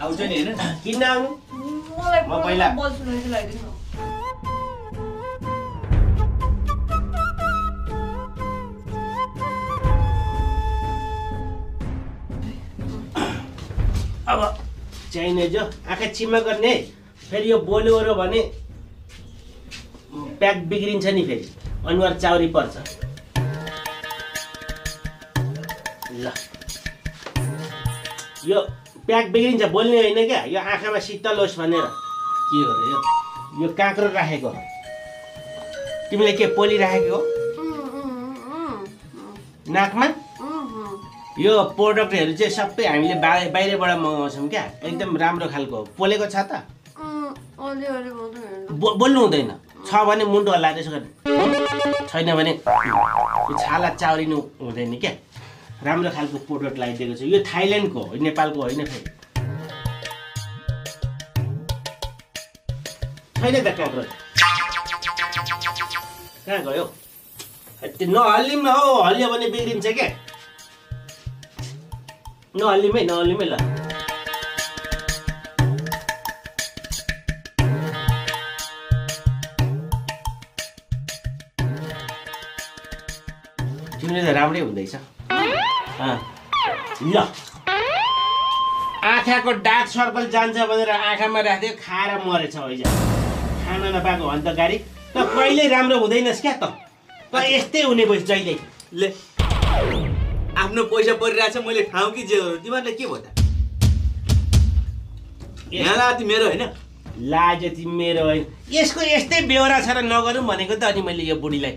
आउँछ नि हैन किन आउनु मलाई म पहिला बल्छु नि ल्याइदिनु न अब चाहिने जो आँखा चिम्मा गर्ने फेरि यो बोल्यो भने प्याक बिग्रिन्छ नि फेरि अनुहार चाउरी पर्छ ल यो प्याक बिग्रिन्छ बोल्ने होइन क्या यो आँखामा शीतल होस् भनेर के हो र यो काँक्रो राखेको तिमीले के पोली राखेको हो नाकमा यो प्रोडक्टहरू चाहिँ सबै हामीले बाहिरबाट मगाउँछौँ क्या एकदम राम्रो खालको पोलेको छ त बोल्नु हुँदैन छ भने मुन्टो हल्ला त्यसो गर्ने छैन भने छाला चाउरिनु हुँदैन क्या राम्रो खालको प्रोडक्ट लगाइदिएको छ यो थाइल्यान्डको हो नेपालको होइन फेरि छैन त काँक्रो कहाँ गयो नहल्लिम न हौ हल्लियो भने बिग्रिन्छ क्या नहल्लिमै ल तिमीले त राम्रै हुँदैछ ल आँखाको डार्क सर्कल जान्छ भनेर आँखामा राख्दै खाएर मरेछ हैजा खान नपाएको हो अन्त गाडी त कहिल्यै राम्रो हुँदैनस् क्या त यस्तै हुने भइस जहिले ले आफ्नो पैसा परिरहेछ मैले खाऊ कि जे गरौँ तिमीहरुले के भयो त यहाँ ला मेरो हैन लाजे तिमी मेरो होइन यसको यस्तै बेहोरा छ र नगरौँ भनेको त अनि मैले यो बुढीलाई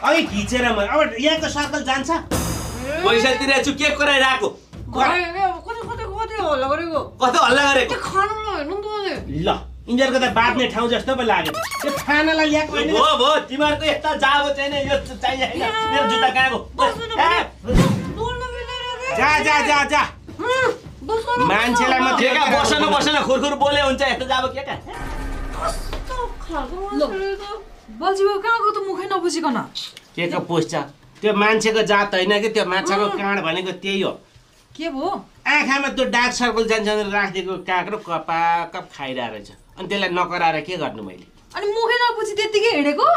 अघि खिचेर अब यहाँको सर्कल जान्छ पैसा तिरेको छु के कराइराको कता हल्ला गरेको ल इन्जरको त बाँध्ने ठाउँ जस्तो पो लाग्यो त्यो खानालाई ल्याएको होइन भो तिमीहरुको यता जाबो चाहिने यो चाहिए हैन मेरो जुत्ता कहाँ गयो जा मान्छेलाई म के का बसन खुरखुर बोले हुन्छ यस्तो जाबो के का बल्छी कहाँ गयो त मुखै नबुझिकन के को पुस्छ त्यो मान्छेको जात होइन कि त्यो माछाको काँड भनेको त्यही हो के भयो आँखामा त्यो डार्क सर्कल जान्छ भनेर राखिदिएको काँक्रो कपाकप खाइरहेको रहेछ अनि त्यसलाई नकराएर के गर्नु मैले अनि मुखै नबुझी त्यतिकै हिँडेको